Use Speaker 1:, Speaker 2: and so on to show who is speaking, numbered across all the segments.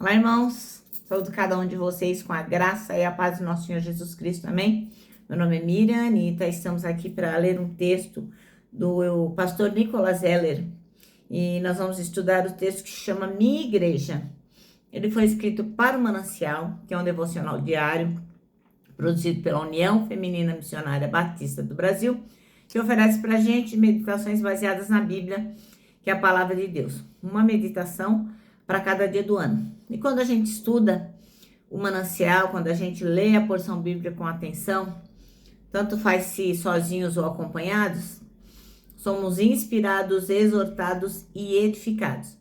Speaker 1: Olá, irmãos. Saúdo cada um de vocês com a graça e a paz do nosso Senhor Jesus Cristo, amém? Meu nome é Miriam Anitta, estamos aqui para ler um texto do pastor Nicholas Heller e nós vamos estudar o texto que se chama Minha Igreja. Ele foi escrito para o Manancial, que é um devocional diário produzido pela União Feminina Missionária Batista do Brasil, que oferece para a gente meditações baseadas na Bíblia, que é a palavra de Deus. Uma meditação para cada dia do ano. E quando a gente estuda o manancial, quando a gente lê a porção bíblica com atenção, tanto faz se sozinhos ou acompanhados, somos inspirados, exortados e edificados.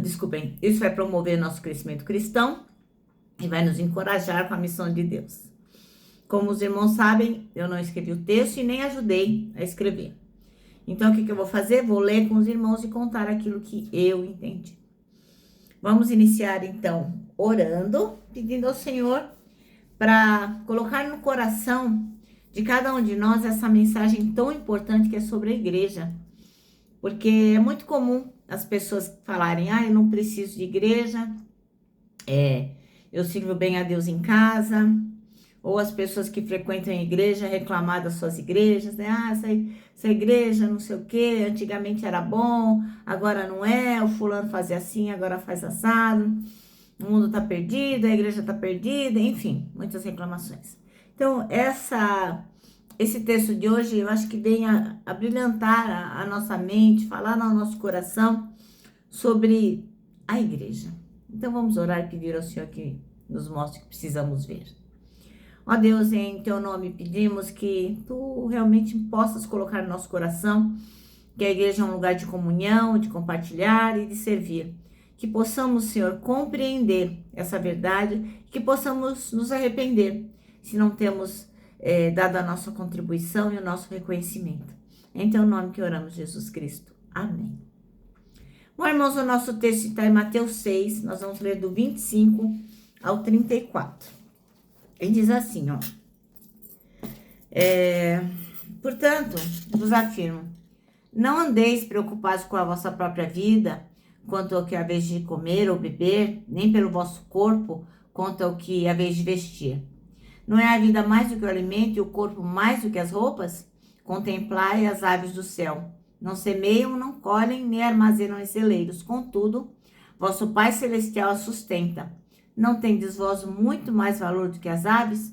Speaker 1: Desculpem, isso vai promover nosso crescimento cristão e vai nos encorajar com a missão de Deus. Como os irmãos sabem, eu não escrevi o texto e nem ajudei a escrever. Então, o que eu vou fazer? Vou ler com os irmãos e contar aquilo que eu entendi. Vamos iniciar, então, orando, pedindo ao Senhor para colocar no coração de cada um de nós essa mensagem tão importante que é sobre a igreja. Porque é muito comum as pessoas falarem, eu não preciso de igreja, eu sirvo bem a Deus em casa, ou as pessoas que frequentam a igreja reclamar das suas igrejas, né? Essa igreja não sei o que, antigamente era bom, agora não é, o fulano fazia assim, agora faz assado, o mundo tá perdido, a igreja tá perdida, enfim, muitas reclamações. Então, esse texto de hoje, eu acho que vem a brilhantar a nossa mente, falar no nosso coração sobre a igreja. Então, vamos orar e pedir ao Senhor que nos mostre o que precisamos ver. Ó Deus, em Teu nome pedimos que Tu realmente possas colocar no nosso coração que a igreja é um lugar de comunhão, de compartilhar e de servir. Que possamos, Senhor, compreender essa verdade, que possamos nos arrepender se não temos dado a nossa contribuição e o nosso reconhecimento. Em Teu nome que oramos, Jesus Cristo. Amém. Bom, irmãos, o nosso texto está em Mateus 6, nós vamos ler do 25 ao 34. Ele diz assim, portanto, vos afirmo, não andeis preocupados com a vossa própria vida, quanto ao que haveis de comer ou beber, nem pelo vosso corpo, quanto ao que haveis de vestir. Não é a vida mais do que o alimento e o corpo mais do que as roupas? Contemplai as aves do céu. Não semeiam, não colhem, nem armazenam em celeiros. Contudo, vosso Pai Celestial as sustenta. Não tendes vós muito mais valor do que as aves?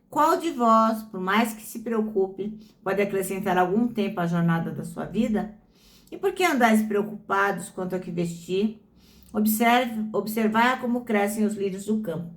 Speaker 1: Qual de vós, por mais que se preocupe, pode acrescentar algum tempo à jornada da sua vida? E por que andais preocupados quanto ao que vestir? Observai como crescem os lírios do campo.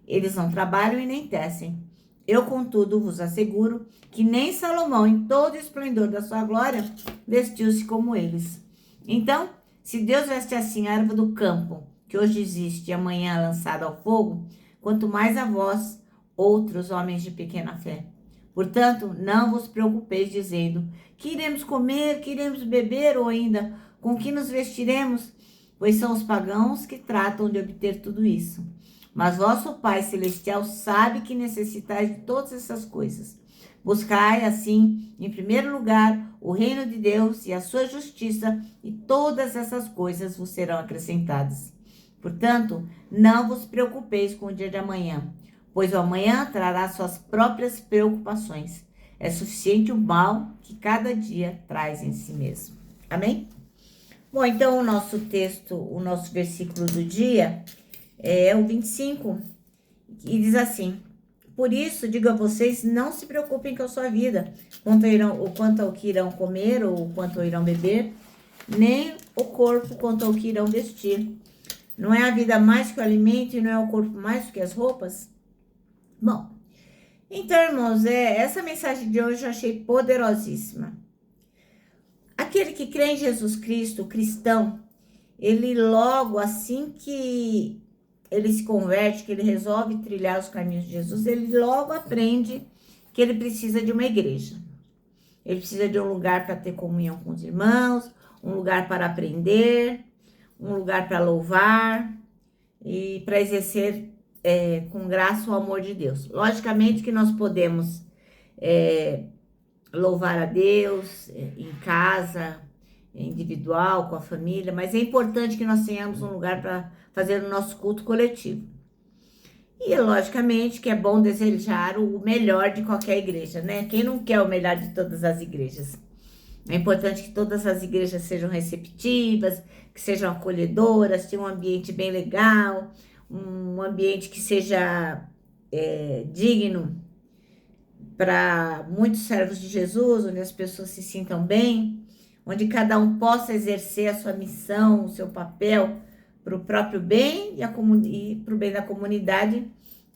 Speaker 1: Eles não trabalham e nem tecem. Eu, contudo, vos asseguro que nem Salomão, em todo o esplendor da sua glória, vestiu-se como eles. Então, se Deus veste assim a erva do campo, que hoje existe e amanhã é lançada ao fogo, quanto mais a vós, outros homens de pequena fé. Portanto, não vos preocupeis dizendo, que iremos comer, que iremos beber, ou ainda, com que nos vestiremos? Pois são os pagãos que tratam de obter tudo isso. Mas vosso Pai Celestial sabe que necessitais de todas essas coisas. Buscai, assim, em primeiro lugar, o reino de Deus e a sua justiça, e todas essas coisas vos serão acrescentadas. Portanto, não vos preocupeis com o dia de amanhã, pois o amanhã trará suas próprias preocupações. É suficiente o mal que cada dia traz em si mesmo. Amém? Bom, então o nosso texto, o nosso versículo do dia é o 25, e diz assim: por isso, digo a vocês, não se preocupem com a sua vida, quanto ao que irão comer ou quanto irão beber, nem o corpo quanto ao que irão vestir. Não é a vida mais que o alimento e não é o corpo mais do que as roupas? Bom, então, irmãos, essa mensagem de hoje eu achei poderosíssima. Aquele que crê em Jesus Cristo, o cristão, ele logo assim que ele se converte, que ele resolve trilhar os caminhos de Jesus, ele logo aprende que ele precisa de uma igreja. Ele precisa de um lugar para ter comunhão com os irmãos, um lugar para aprender, um lugar para louvar e para exercer com graça o amor de Deus. Logicamente que nós podemos louvar a Deus em casa, individual, com a família, mas é importante que nós tenhamos um lugar para fazer o nosso culto coletivo. E, logicamente, que é bom desejar o melhor de qualquer igreja, né? Quem não quer o melhor de todas as igrejas? É importante que todas as igrejas sejam receptivas, que sejam acolhedoras, tenham um ambiente bem legal, um ambiente que seja digno para muitos servos de Jesus, onde as pessoas se sintam bem, onde cada um possa exercer a sua missão, o seu papel para o próprio bem e para o bem da comunidade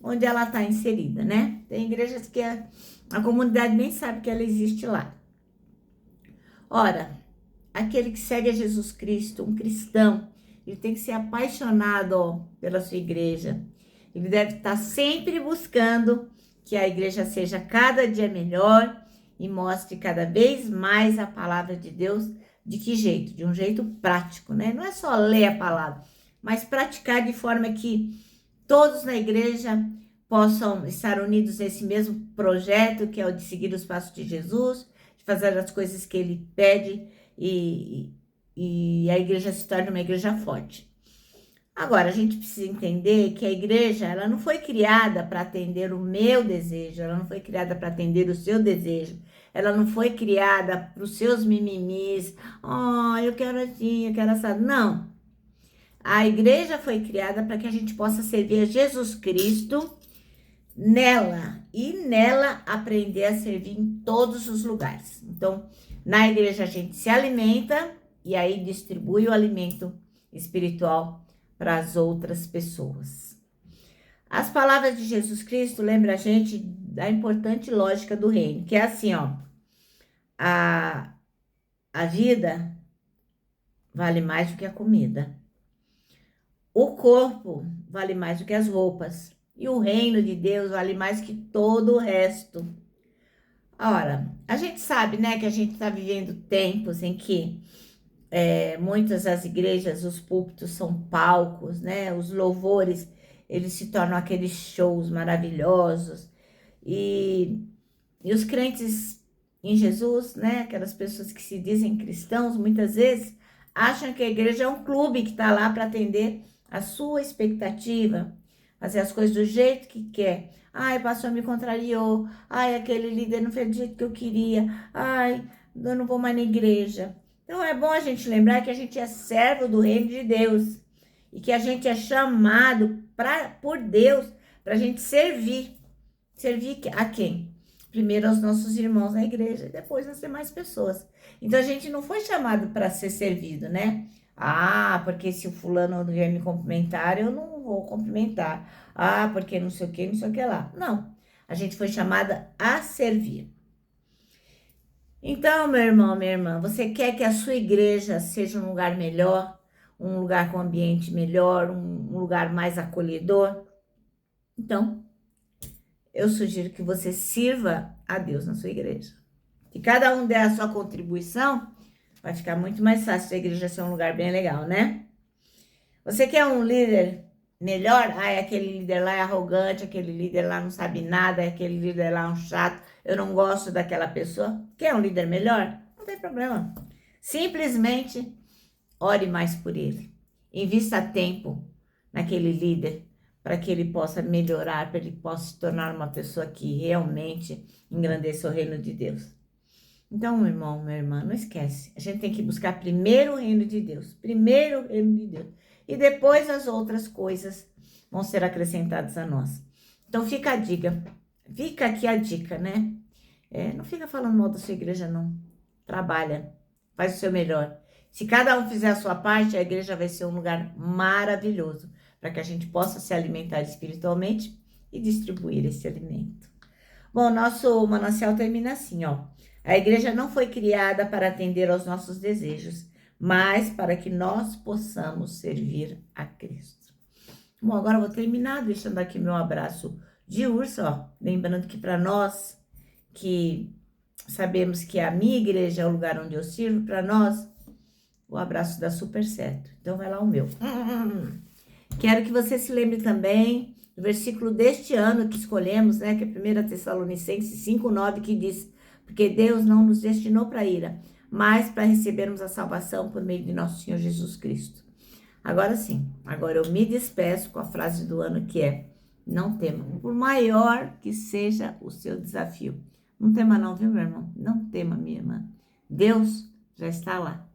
Speaker 1: onde ela está inserida, né? Tem igrejas que a comunidade nem sabe que ela existe lá. Ora, aquele que segue a Jesus Cristo, um cristão, ele tem que ser apaixonado pela sua igreja. Ele deve estar sempre buscando que a igreja seja cada dia melhor e mostre cada vez mais a palavra de Deus. De que jeito? De um jeito prático, né? Não é só ler a palavra, mas praticar de forma que todos na igreja possam estar unidos nesse mesmo projeto, que é o de seguir os passos de Jesus, de fazer as coisas que ele pede e a igreja se torne uma igreja forte. Agora, a gente precisa entender que a igreja, ela não foi criada para atender o meu desejo, ela não foi criada para atender o seu desejo, ela não foi criada para os seus mimimis, eu quero assim, eu quero assado. Não. A igreja foi criada para que a gente possa servir a Jesus Cristo nela e nela aprender a servir em todos os lugares. Então, na igreja a gente se alimenta e aí distribui o alimento espiritual para as outras pessoas. As palavras de Jesus Cristo lembram a gente da importante lógica do reino, que é assim, a vida vale mais do que a comida. O corpo vale mais do que as roupas. E o reino de Deus vale mais que todo o resto. Ora, a gente sabe, né, que a gente está vivendo tempos em que muitas das igrejas, os púlpitos são palcos, né? Os louvores, eles se tornam aqueles shows maravilhosos. E os crentes em Jesus, né? Aquelas pessoas que se dizem cristãos, muitas vezes acham que a igreja é um clube que está lá para atender a sua expectativa, fazer as coisas do jeito que quer. O pastor me contrariou. Aquele líder não fez do jeito que eu queria. Eu não vou mais na igreja. Então, é bom a gente lembrar que a gente é servo do reino de Deus e que a gente é chamado por Deus para a gente servir. Servir a quem? Primeiro aos nossos irmãos na igreja e depois às demais pessoas. Então, a gente não foi chamado para ser servido, né? Porque se o fulano vier me cumprimentar, eu não vou cumprimentar. Porque não sei o que, não sei o que lá. Não, a gente foi chamada a servir. Então, meu irmão, minha irmã, você quer que a sua igreja seja um lugar melhor, um lugar com ambiente melhor, um lugar mais acolhedor? Então, eu sugiro que você sirva a Deus na sua igreja. Se cada um der a sua contribuição, vai ficar muito mais fácil a igreja ser um lugar bem legal, né? Você quer um líder melhor? Aquele líder lá é arrogante, aquele líder lá não sabe nada, aquele líder lá é um chato, eu não gosto daquela pessoa. Quer um líder melhor? Não tem problema. Simplesmente ore mais por ele. Invista tempo naquele líder para que ele possa melhorar, para que ele possa se tornar uma pessoa que realmente engrandeça o reino de Deus. Então, meu irmão, minha irmã, não esquece. A gente tem que buscar primeiro o reino de Deus. Primeiro o reino de Deus. E depois as outras coisas vão ser acrescentadas a nós. Então, fica a dica. Fica aqui a dica, né? Não fica falando mal da sua igreja, não. Trabalha. Faz o seu melhor. Se cada um fizer a sua parte, a igreja vai ser um lugar maravilhoso para que a gente possa se alimentar espiritualmente e distribuir esse alimento. Bom, nosso manancial termina assim, A igreja não foi criada para atender aos nossos desejos, mas para que nós possamos servir a Cristo. Bom, agora eu vou terminar deixando aqui meu abraço de urso, lembrando que para nós que sabemos que a minha igreja é o lugar onde eu sirvo, para nós o abraço dá super certo. Então vai lá o meu. Quero que você se lembre também do versículo deste ano que escolhemos, né, que é 1 Tessalonicenses 5:9, que diz: porque Deus não nos destinou para ira, mas para recebermos a salvação por meio de nosso Senhor Jesus Cristo. Agora sim, agora eu me despeço com a frase do ano que é: não tema, por maior que seja o seu desafio. Não tema não, viu, meu irmão? Não tema, minha irmã. Deus já está lá.